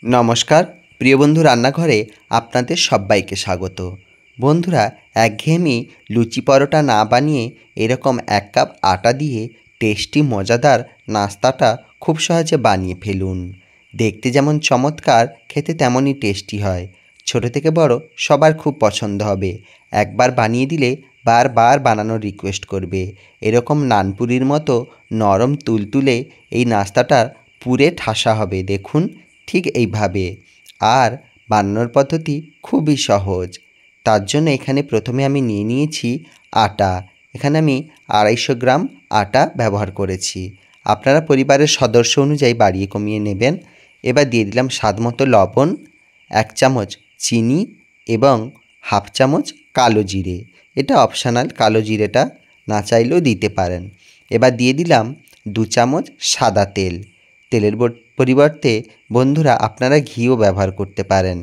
নমস্কার প্রিয় বন্ধু, রান্নাঘরে আপনাদের সবাইকে স্বাগত। বন্ধুরা, একঘেয়েমি লুচি পরোটা না বানিয়ে এরকম 1 কাপ আটা দিয়ে টেস্টি মজাদার নাস্তাটা খুব সহজে বানিয়ে ফেলুন। দেখতে যেমন চমৎকার, খেতে তেমনই টেস্টি হয়। ছোট থেকে বড় সবার খুব পছন্দ হবে। একবার বানিয়ে দিলে বারবার বানানোর রিকোয়েস্ট করবে। এরকম নানপুরির মতো নরম তুলতুলে এই নাস্তাটা পুরে ঠাসা হবে, দেখুন ঠিক এইভাবে। আর বানানোর পদ্ধতি খুবই সহজ। তার জন্য এখানে প্রথমে আমি নিয়ে নিয়েছি আটা। এখানে আমি 250 গ্রাম আটা ব্যবহার করেছি। আপনারা পরিবারের সদস্য অনুযায়ী বাড়িয়ে কমিয়ে নেবেন। এবার দিয়ে দিলাম স্বাদমতো লবণ, 1 চামচ চিনি এবং হাফ চামচ কালো জিরে। এটা অপশনাল, কালো জিরেটা না চাইলেও দিতে পারেন। এবার দিয়ে দিলাম 2 চামচ সাদা তেল। তেলের পরিবর্তে বন্ধুরা আপনারা ঘিও ব্যবহার করতে পারেন।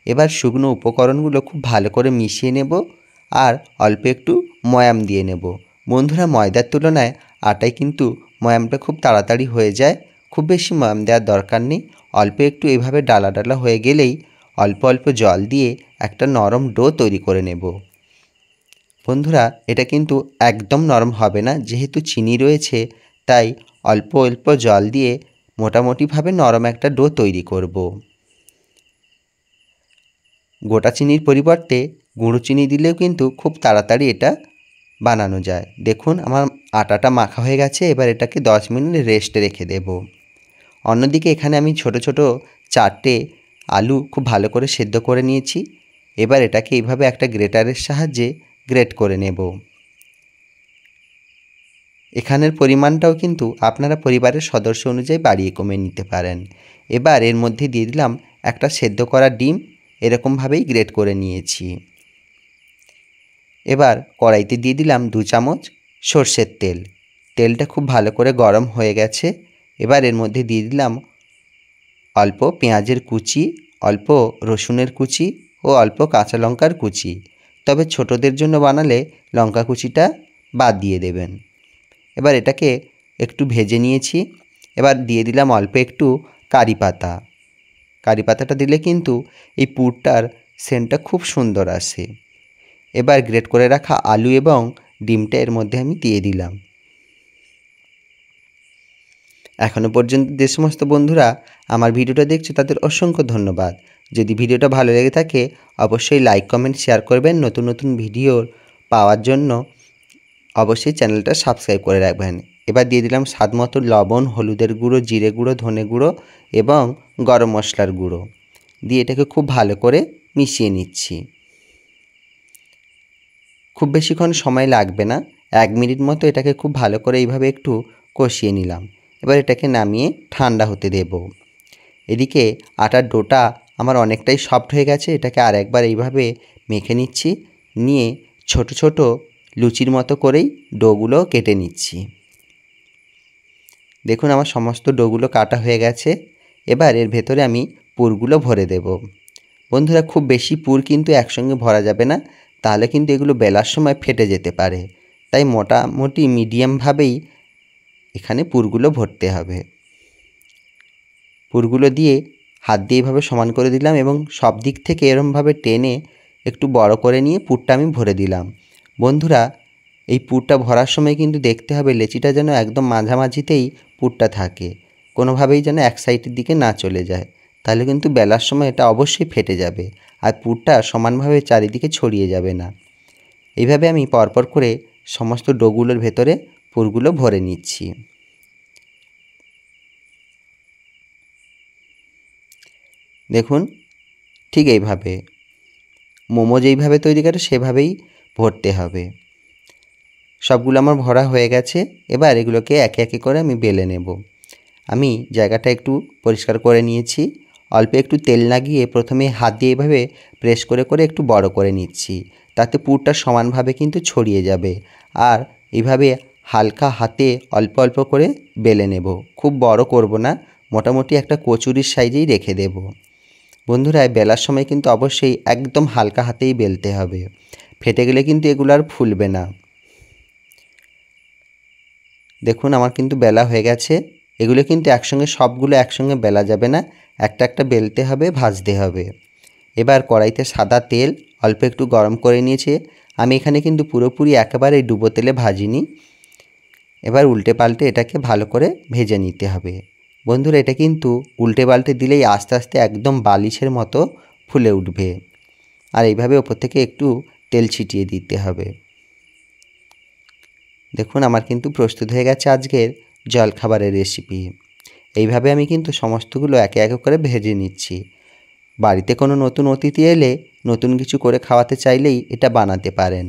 এবার শুকনো উপকরণগুলো খুব ভালো করে মিশিয়ে নেব আর অল্প একটু ময়াম দিয়ে নেব। বন্ধুরা, ময়দার তুলনায় আটায় কিন্তু ময়ামটা খুব তাড়াতাড়ি হয়ে যায়। খুব বেশি ময়াম দেওয়ার দরকার নেই। অল্প একটু এভাবে ডালা ডালা হয়ে গেলেই অল্প অল্প জল দিয়ে একটা নরম ডো তৈরি করে নেব। বন্ধুরা, এটা কিন্তু একদম নরম হবে না, যেহেতু চিনি রয়েছে তাই অল্প অল্প জল দিয়ে মোটামুটিভাবে নরম একটা ডো তৈরি করব। গোটা চিনির পরিবর্তে গুঁড়ো চিনি দিলেও কিন্তু খুব তাড়াতাড়ি এটা বানানো যায়। দেখুন আমার আটাটা মাখা হয়ে গেছে। এবার এটাকে 10 মিনিট রেস্টে রেখে দেব। অন্যদিকে এখানে আমি ছোট ছোট 4টে আলু খুব ভালো করে সেদ্ধ করে নিয়েছি। এবার এটাকে এইভাবে একটা গ্রেটারের সাহায্যে গ্রেট করে নেব। এখানের পরিমাণটাও কিন্তু আপনারা পরিবারের সদস্য অনুযায়ী বাড়িয়ে কমিয়ে নিতে পারেন। এবার এর মধ্যে দিয়ে দিলাম একটা সেদ্ধ করা ডিম। এরকমভাবেই গ্রেট করে নিয়েছি। এবার কড়াইতে দিয়ে দিলাম 2 চামচ সর্ষের তেল। তেলটা খুব ভালো করে গরম হয়ে গেছে। এবার এর মধ্যে দিয়ে দিলাম অল্প পেঁয়াজের কুচি, অল্প রসুনের কুচি ও অল্প কাঁচা লঙ্কার কুচি। তবে ছোটদের জন্য বানালে লঙ্কা কুচিটা বাদ দিয়ে দেবেন। এবার এটাকে একটু ভেজে নিয়েছি। এবার দিয়ে দিলাম অল্প একটু কারি পাতা। কারি পাতাটা দিলে কিন্তু এই পুরটার সেন্টটা খুব সুন্দর আসে। এবার গ্রেট করে রাখা আলু এবং ডিমটা এর মধ্যে আমি দিয়ে দিলাম। এখনও পর্যন্ত যে সমস্ত বন্ধুরা আমার ভিডিওটা দেখছে তাদের অসংখ্য ধন্যবাদ। যদি ভিডিওটা ভালো লেগে থাকে অবশ্যই লাইক, কমেন্ট, শেয়ার করবেন। নতুন নতুন ভিডিও পাওয়ার জন্য অবশ্যই চ্যানেলটা সাবস্ক্রাইব করে রাখবেন। এবার দিয়ে দিলাম স্বাদমতো লবণ, হলুদের গুঁড়ো, জিরে গুঁড়ো, ধনে গুঁড়ো এবং গরম মশলার গুঁড়ো দিয়ে এটাকে খুব ভালো করে মিশিয়ে নিচ্ছি। খুব বেশিক্ষণ সময় লাগবে না, 1 মিনিট মতো এটাকে খুব ভালো করে এইভাবে একটু কষিয়ে নিলাম। এবার এটাকে নামিয়ে ঠান্ডা হতে দেব। এদিকে আটার ডোটা আমার অনেকটাই সফট হয়ে গেছে। এটাকে আর একবার এইভাবে মেখে নিচ্ছি। নিয়ে ছোট ছোট লুচির মতো করেই ডোগুলো কেটে নিচ্ছি। দেখুন আমার সমস্ত ডোগুলো কাটা হয়ে গেছে। এবার এর ভেতরে আমি পুরগুলো ভরে দেব। বন্ধুরা, খুব বেশি পুর কিন্তু একসঙ্গে ভরা যাবে না, তাহলে কিন্তু এগুলো বেলার সময় ফেটে যেতে পারে। তাই মোটামুটি মিডিয়ামভাবেই এখানে পুরগুলো ভরতে হবে। পুরগুলো দিয়ে হাত দিয়ে এইভাবে সমান করে দিলাম এবং সব দিক থেকে এরমভাবে টেনে একটু বড় করে নিয়ে পুরটা আমি ভরে দিলাম। বন্ধুরা, এই পুরটা ভরার সময় কিন্তু দেখতে হবে লেচিটা যেন একদম মাঝামাঝিতেই পুরটা থাকে, কোনোভাবেই যেন এক সাইডের দিকে না চলে যায়, তাহলে কিন্তু বেলার সময় এটা অবশ্যই ফেটে যাবে আর পুরটা সমানভাবে চারিদিকে ছড়িয়ে যাবে না। এইভাবে আমি পরপর করে সমস্ত ডোগুলোর ভেতরে পুরগুলো ভরে নিচ্ছি। দেখুন ঠিক এইভাবে মোমো যেইভাবে তৈরি করে সেভাবেই ভরতে হবে। সবগুলো আমার ভরা হয়ে গেছে। এবার এগুলোকে একে একে করে আমি বেলে নেব। আমি জায়গাটা একটু পরিষ্কার করে নিয়েছি। অল্প একটু তেল লাগিয়ে প্রথমে হাত দিয়ে এভাবে প্রেস করে করে একটু বড় করে নিচ্ছি, তাতে পুরটা সমানভাবে কিন্তু ছড়িয়ে যাবে। আর এইভাবে হালকা হাতে অল্প অল্প করে বেলে নেব, খুব বড় করব না, মোটামুটি একটা কচুরির সাইজেই রেখে দেব। বন্ধুরা, বেলার সময় কিন্তু অবশ্যই একদম হালকা হাতেই বেলতে হবে, ফেটে গেলে কিন্তু এগুলো আর ফুলবে না। দেখুন আমার কিন্তু বেলা হয়ে গেছে। এগুলো কিন্তু সবগুলো একসঙ্গে বেলা যাবে না, একটা একটা বেলতে হবে, ভাজতে হবে। এবার কড়াইতে সাদা তেল অল্প একটু গরম করে নিয়েছে। আমি এখানে কিন্তু পুরোপুরি একেবারে ডুবো তেলে ভাজিনি। এবার উল্টে পাল্টে এটাকে ভালো করে ভেজে নিতে হবে। বন্ধুরা, এটা কিন্তু উল্টে পাল্টে দিলেই আস্তে আস্তে একদম বালিশের মতো ফুলে উঠবে। আর এইভাবে ওপর থেকে একটু তেল ছিটিয়ে দিতে হবে। দেখুন, আমার কিন্তু প্রস্তুত হয়ে গেছে আজকের জলখাবারের রেসিপি। এইভাবে আমি কিন্তু সমস্তগুলো একে একে করে ভেজে নিচ্ছি। বাড়িতে কোনো নতুন অতিথি এলে নতুন কিছু করে খাওয়াতে চাইলেই এটা বানাতে পারেন।